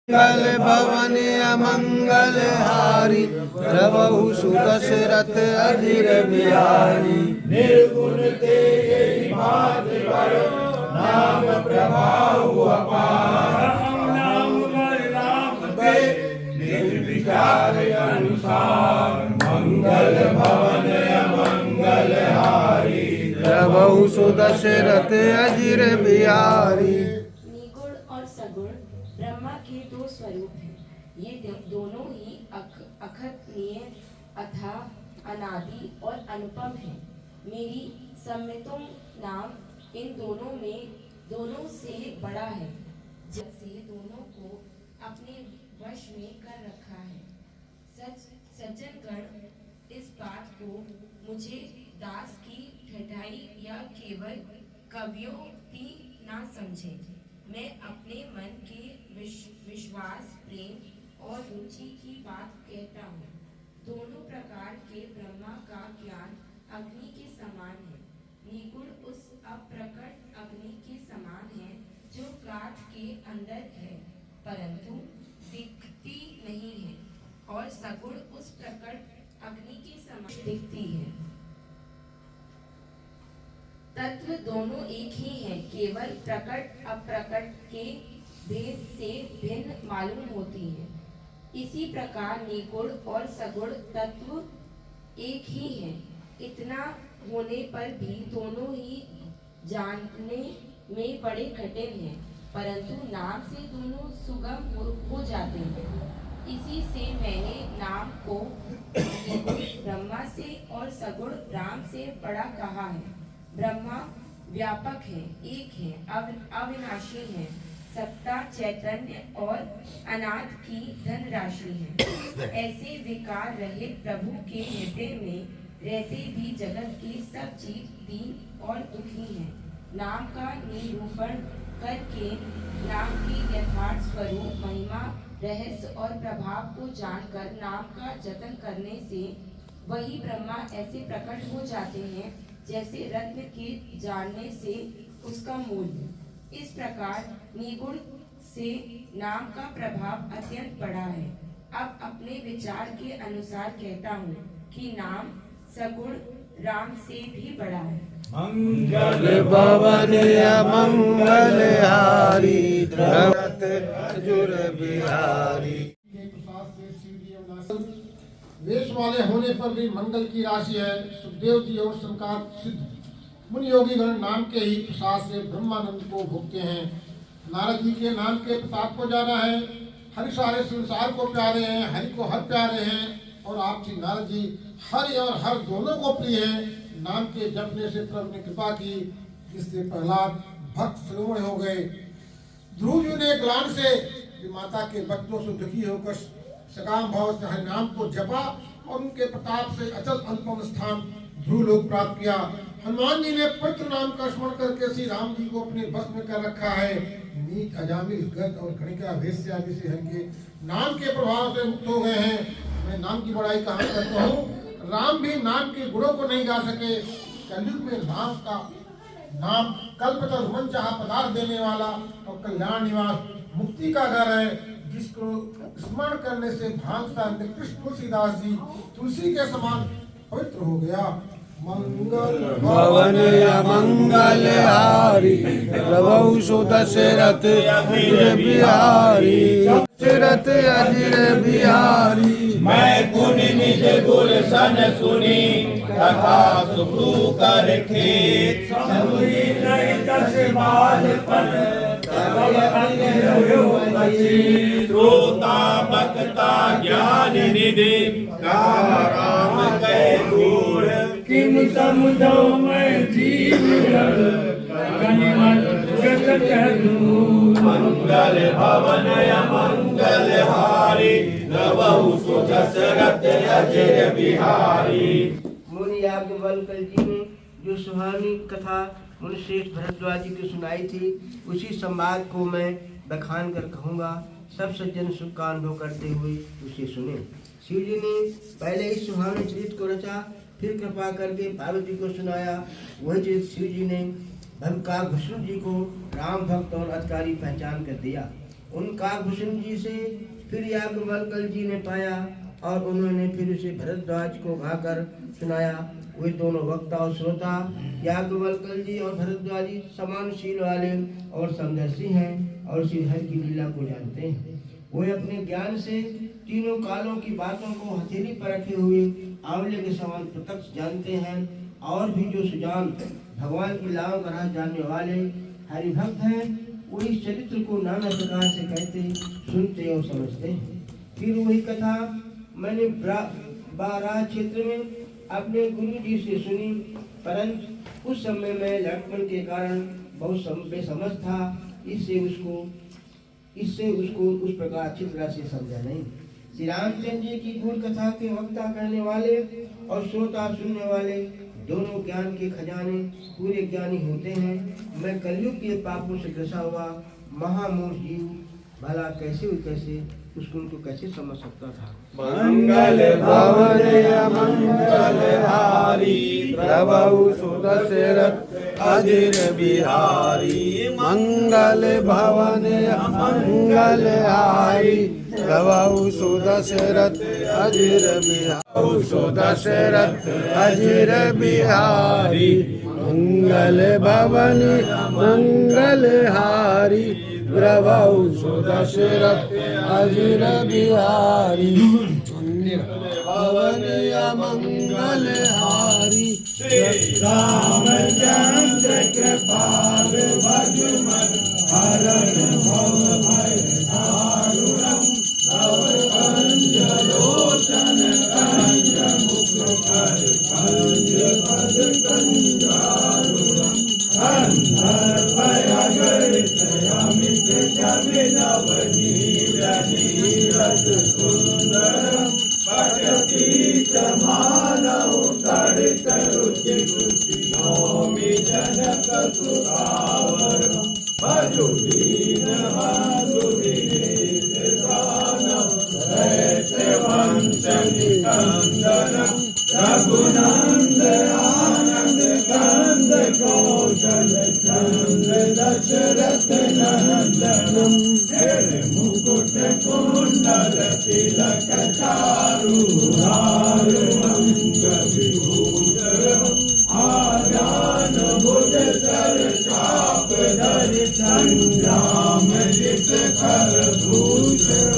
मंगल भवन अमंगल हारी प्रभु सुदशरथ अजिर बिहारी। निर्गुण तेजे मात वर नाम प्रभाव अपार। नाम राम के निर्विचार अनुसार मंगल भवन अमंगल हारी प्रभु सुदशरथ अजिर बिहारी। निगुण और सगुण ब्रह्मा के दो स्वरूप हैं। ये दोनों ही अखत्नीय अथाह अनादि और अनुपम हैं। मेरी सम्मितों नाम इन दोनों से बड़ा है, जैसे दोनों को अपने वश में कर रखा है। सज्जनगण इस बात को मुझे दास की ठठाई या केवल कवियों की ना समझे। मैं अपने मन के विश्वास, प्रेम और रुचि की बात कहता हूँ। दोनों प्रकार के ब्रह्मा का ज्ञान अग्नि के समान है। निगुण उस अप्रकट अग्नि के समान है जो काठ के अंदर है परंतु दिखती नहीं है, और सगुण उस प्रकट अग्नि के समान दिखती है। तत्व दोनों एक ही हैं, केवल प्रकट अप्रकट के भेद से भिन्न मालूम होती है। इसी प्रकार निगुण और सगुण तत्व एक ही हैं। इतना होने पर भी दोनों ही जानने में बड़े कठिन हैं, परंतु नाम से दोनों सुगम हो जाते हैं। इसी से मैंने नाम को ब्रह्मा से और सगुण राम से बड़ा कहा है। ब्रह्मा व्यापक है, एक है, अविनाशी है, सत्ता, चैतन्य और अनाथ की धनराशि है। ऐसे विकार रहित प्रभु के हृदय में रहते भी जगत के सब जीव दीन और दुखी हैं। नाम का निरूपण करके नाम के यथार्थ स्वरूप, महिमा, रहस्य और प्रभाव को जानकर नाम का जतन करने से वही ब्रह्मा ऐसे प्रकट हो जाते हैं जैसे रत्न के जानने से उसका मूल्य। इस प्रकार निगुण से नाम का प्रभाव अत्यंत बड़ा है। अब अपने विचार के अनुसार कहता हूँ कि नाम सगुण राम से भी बड़ा है। मंगल भवन अमंगल हारी प्रभु अजिर बिहारी। वेश वाले होने पर भी मंगल की राशि है। सुखदेव जी और संकार सिद्ध मुनि योगी गण नाम के ही प्रसाद से ब्रह्मानंद को भोगते हैं। नारद जी के नाम के प्रताप को जाना है। हरि सारे संसार को प्यारे हैं, हरि को हर प्यारे हैं, और आप श्री नारद जी हरि और हर दोनों को प्रिय हैं। नाम के जपने से प्रभु ने कृपा की, जिससे प्रहलाद भक्त श्रवण हो गए। ध्रुव जी ने ग्लान से माता के बच्चों से दुखी होकर सकाम भाव से हरि नाम को जपा, और उनके प्रताप से अचल अनुपम स्थान ध्रुव लोक प्राप्त किया। हनुमान जी ने पवित्र नाम का स्मरण करके श्री राम जी को अपने बस में कर रखा है। नीच, अजामिल, गद और गणिका, वेश्या आदि से हरि के नाम के प्रभाव से मुक्त हो गए हैं। मैं नाम की बड़ाई कहाँ करता हूँ। राम भी नाम के गुणों को नहीं गा सके। कलयुग में नाम कल्पतरु मनचाहा पदार्थ देने वाला और कल्याण निवास मुक्ति का घर है, जिसको स्मरण करने से भागता निकृष्ट तुलसीदास जी तुलसी के समान पवित्र हो गया। मंगल भवन अमंगल हारी प्रभु सुदशरथ अजिर बिहारी। दशरथ अजिर बिहारी। मैं गुण निज गुर सन सुनी कथा सुखू कर खेत। समुझी नहीं दस बालपन तब अंग्रेजों बची। श्रोता बक्ता ज्ञान निधि काम राम कै दूर। किम समुझो मैं जीव मंगल भवन अमंगल हारी प्रभु सुदशरथ अजिर बिहारी। मुनि याज्ञवल्क्य जी ने जो सुहानी कथा मुनिश्रेष्ठ भरद्वाज जी को सुनाई थी, उसी संवाद को मैं बखान कर कहूँगा। सब सज्जन सुख का अनुभव करते हुए उसे सुने। शिव जी ने पहले इस सुहावने चरित्र को रचा, फिर कृपा करके पार्वती को सुनाया। वही चरित्र शिव जी ने भक्का घुसरू जी को राम भक्त और अधिकारी पहचान कर दिया। उन काकभूषण जी से फिर याज्ञवल्क्य जी ने पाया और उन्होंने फिर उसे भरद्वाज को गाकर सुनाया। वे दोनों वक्ता और श्रोता याज्ञवल्क्य जी और भरद्वाज जी समानशील वाले और समदर्शी हैं और श्रीहरि की लीला को जानते हैं। वे अपने ज्ञान से तीनों कालों की बातों को हथेली पर रखे हुए आंवले के समान प्रत्यक्ष जानते हैं और भी जो सुजान भगवान की लीलाओं का राज जानने वाले हरिभक्त हैं वो इस चरित्र को नाना प्रकार से कहते, सुनते और समझते हैं। फिर वही कथा मैंने बारात क्षेत्र में अपने गुरु जी से सुनी, परंतु उस समय में लड़कपन के कारण बहुत बेसमझ था, इससे उसको उस प्रकार अच्छी तरह से समझा नहीं। श्री रामचंद्र जी की गुण कथा के वक्ता कहने वाले और श्रोता सुनने वाले दोनों ज्ञान के खजाने पूरे ज्ञानी होते हैं। मैं कलयुग के पापों से ग्रसा हुआ महामूर्ख जीव भला कैसे उनको कैसे समझ सकता था। मंगल भवन मंगल हारी प्रभु सुदशरथ अधीर बिहारी। मंगल भवन मंगल हारी प्रभु सुदशरथ अधीर बिहारी। सुदशरथ अधीर बिहारी मंगल भवन मंगल हारी प्रभु सुदशरथ अधीर बिहारी। भवन मंगल हारी रामचंद्र कृपाल भजमन हरण भव भय दारुणम तव कंज लोचन कंज मुख कर कंज पद कंजारुणम अंधर भयगणित अमित जमिनव नीरज सुंदरम पठती समानौ तड़ित रुचि नौमि जनक सुतावरम भजु दीन बंधु दीनेश दानव दैत्य वंश निकंदनम रघुनंद आनंद कंद कौशल चंद दशरथ नंदनम मुकुट कुंडल तिलक चारु हार अंग विभूषण आजान भुज सर चाप धरि संग्राम जित कर भूषण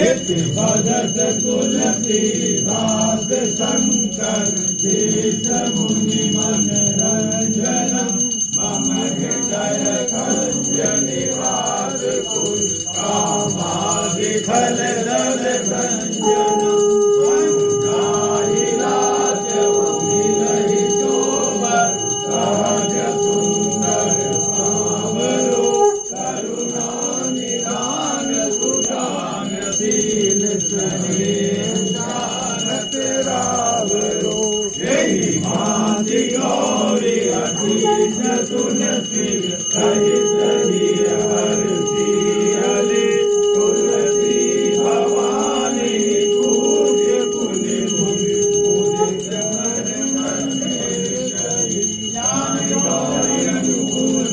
इति भगत तुलसीदास शंकर देश मुनि मन रंजनम मम हृदय कंज निवास कुल कामादि फल दल भंजनम मंगाइलास मिलहि सोबर सहज सुंदर सांवरो करुणा निधान सुजान शील स्नेह जानत रावरो यही भांति गौरी अधीन तुलसी सहित हरि हरि तुलसी भवानी पूज्य पुनि भूमि पूजित मन मन ज्ञान गौरी अनुकूल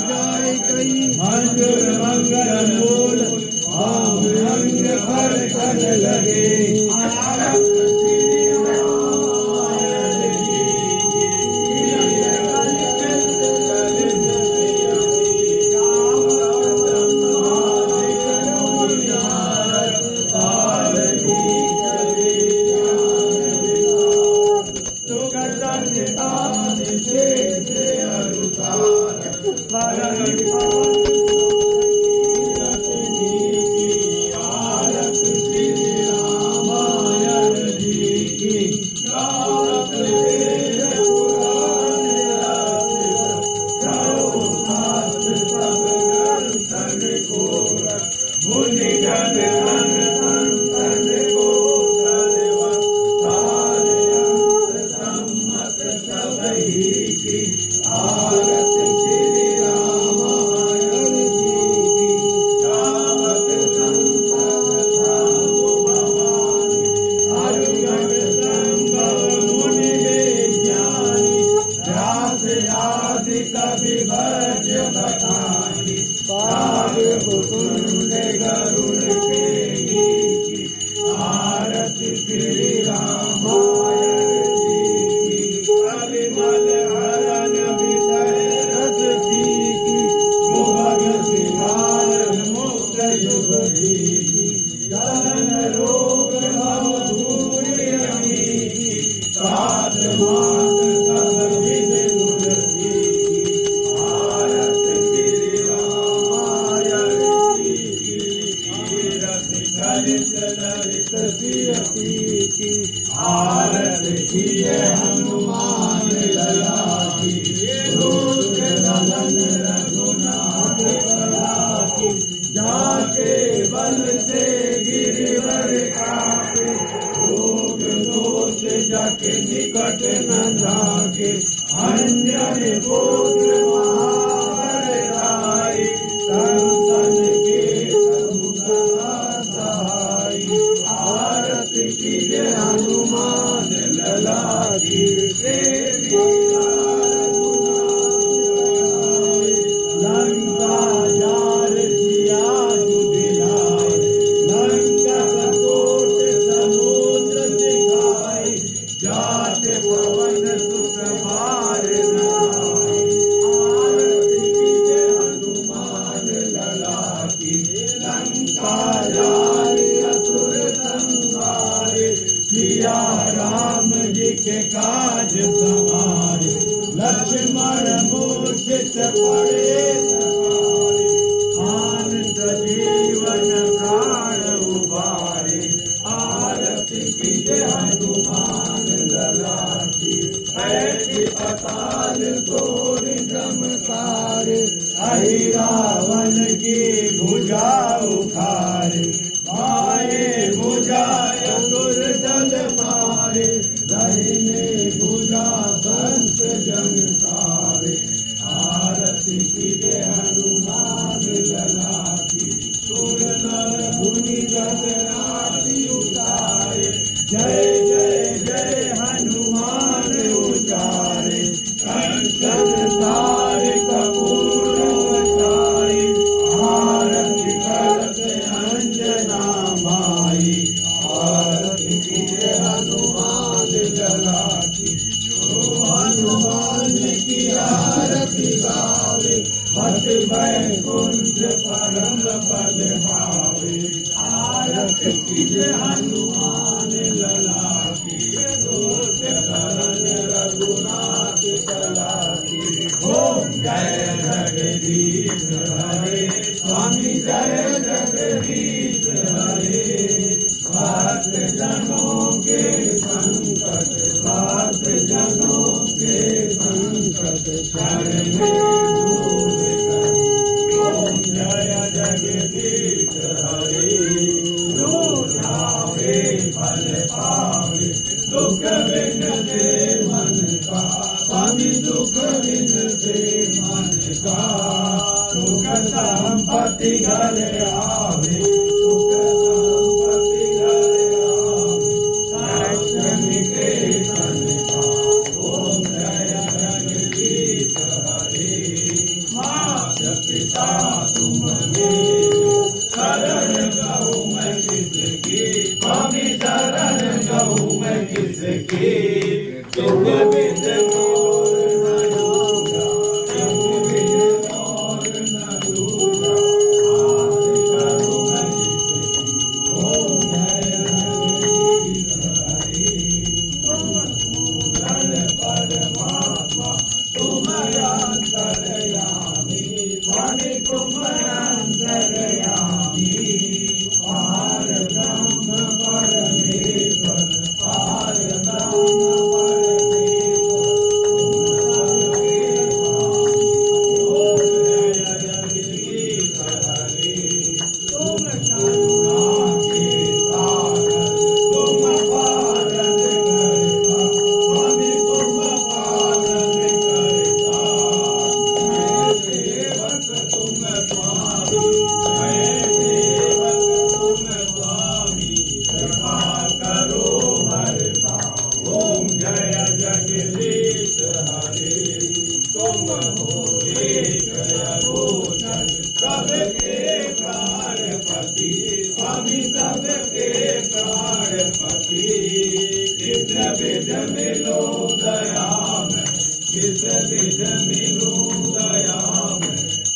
जाय कई मंगल मंगल मूल अंग भर कर लगे। कभी भज बताई जलन रोग भव दूर अमी सात मात सब विध गुण की आरत श्री रामायण की तीरथ कलित ललित सियती की आरत कीजे हनुमान लला की रोग दलन रघुनाथ कला की जाके बल से गिरवर कापे रोग दोष जाके निकट न जाके अंजन पुत्र महाबलदाई संतन के समुदा सहाय आरत कीजे हनुमान लला की लंका जाल सिया दुधियाय लंका ककोट समुद्र दिखाय जात पवन सुख मार नाय आरत कीजे हनुमान लला की लंका जाल असुर संहारे सिया राम जी के काज सवारे लक्ष्मण मूर्छित पड़े सवारे आन सजीवन प्राण उबारे आरत कीजे हनुमान लला की ऐसी पताल तोड़ जमसारे अहि रावण की भुजा उखारे बाएं भुजा असुर दल मारे दाहिने भुजा संत जन सारे आरत कीजे हनुमान लला की सुर नर मुनि जन आरती उतारे जय जय जय हनुमान उचारे कंचन तारे कपूर उचारे आरती करत अंजना माई आरत कीजे हनुमान लला की जो हनुमान की आरती गावे पद वैकुंठ परम पद भावे आरत कीजे हनुमान लला की दोष दलन रघुनाथ कला की ओम जय जगदीश हरे स्वामी जय जगदीश हरे सात जनों के संकट सात जनों के संकट शरण में दूर कर ओम जय जगदीश हरे जो जावे फल पावे दुख विनते मन का स्वामी दुख विनते मन का सुख संपत्ति घर आवे सुख संपत्ति घर आवे लक्ष्मी के तन का ओम जय जगदीश हरे मात पिता तुम मेरे शरण गहूँ मैं किसकी स्वामी शरण गहूँ मैं किसकी तुम बिन मोर न दूंगा तुम बिन मोर न दूंगा आस करूँ मैं किसकी ओम जय जगदीश हरे तुम पूर्ण परमात्मा तुम अंतर्यामी स्वामी तुम अंतर्यामी पार ब्रह्म परमेश्वर पार ब्रह्म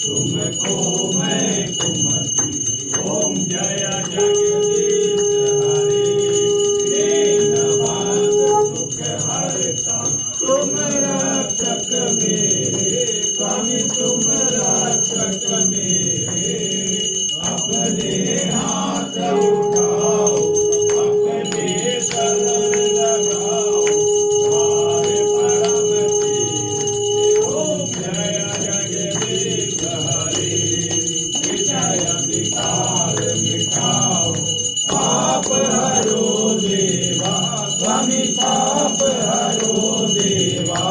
तुमको मैं कुमति ओम जय जगदीश हरि दीनबंधु सुख हरता तुम रक्षक मेरे स्वामी तुम रक्षक मेरे अपने हाथ उठाओ अपने शरण लगाओ द्वार परम तेरे ओम जय जगदीश हरि विजय विकार मिटाओ पाप हरो देवा स्वामी पाप हरो देवा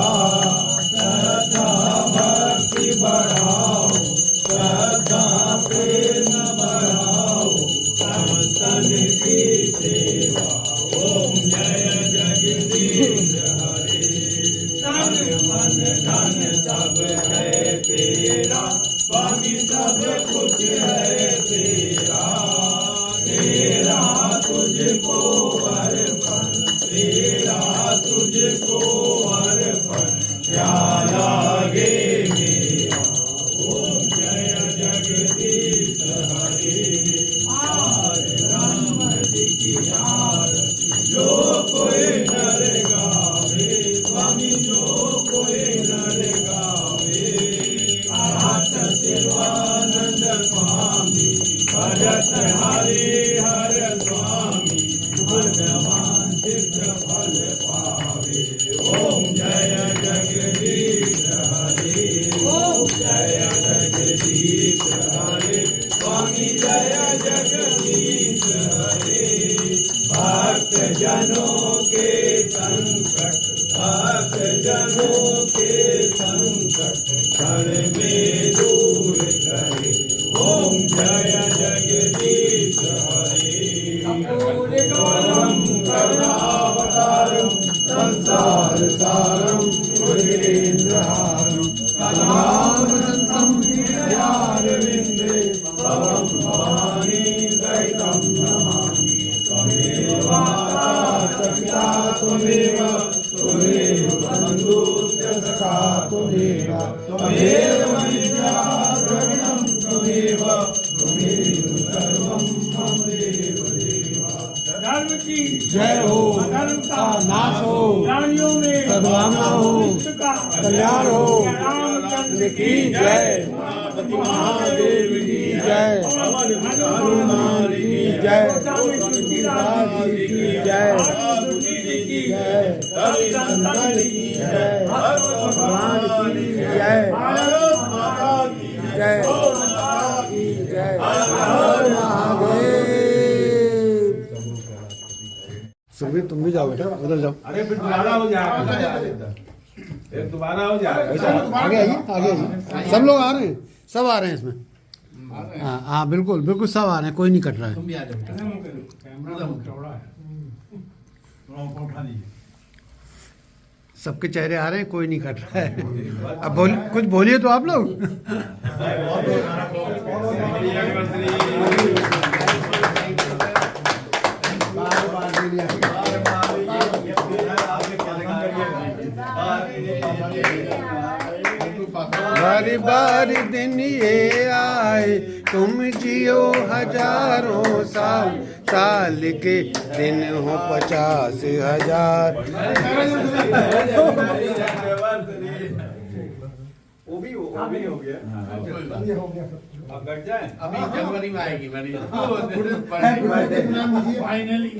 श्रद्धा भक्ति बढ़ाओ श्रद्धा प्रेम बढ़ाओ संतन की सेवा ओम जय जगदीश हरि तन मन धन सब है तेरा स्वामी सब कुछ है तेरा तेरा तुझको अर्पण तेरा तुझको अर्पण क्या लागे मेरा ओम जय जगदीश हरि आर राम जी की आरती जो कोई नर गावे स्वामी जो कोई नर गावे आत शिवानंद स्वामी भजत हरि हर स्वामी भगवान सिद्ध फल पावे ओम जय जगदीश हरि ओम जय जगदीश हरि स्वामी जय जगदीश हरि भक्त जनों के संकट भक्त जनों के संकट क्षण में दूर करे ओम जय जगदीश हरि करुणावतारम संसार सारम भुजगेन्द्रहारम कलावदन्तं हृदयारविन्दे भवं भवानी दैतं नमामि त्वमेव माता च पिता त्वमेव त्वमेव बन्धुश्च सखा त्वमेव त्वमेव विद्या द्रविणं त्वमेव त्वमेव सर्वं मम देव देवा धर्म की जय हो अधर्म का नाश हो प्राणियों में सद्भावना हो विश्व का कल्याण हो रामचंद्र की जय महादेव की जय हनुमान की जय तुलसीदास जी की जय की जय संतन की जय भगवान की जय जय की जय हर महादेव। सुखबीर तुम भी जाओ बेटा उधर जाओ। अरे फिर दोबारा हो जाएगा फिर दोबारा हो जाएगा आगे आइए सब लोग आ रहे हैं सब आ रहे हैं इसमें हाँ हाँ बिल्कुल बिल्कुल सब आ रहे हैं कोई नहीं कट रहा है सबके चेहरे आ रहे हैं कोई नहीं कट रहा है अब कुछ बोलिए तो आप लोग बारी बारी दिन ये आए तुम जियो हजारों साल साल के दिन हो 50,000। वो भी हो गया अब बैठ जाए अभी जनवरी में आएगी मेरी फाइनली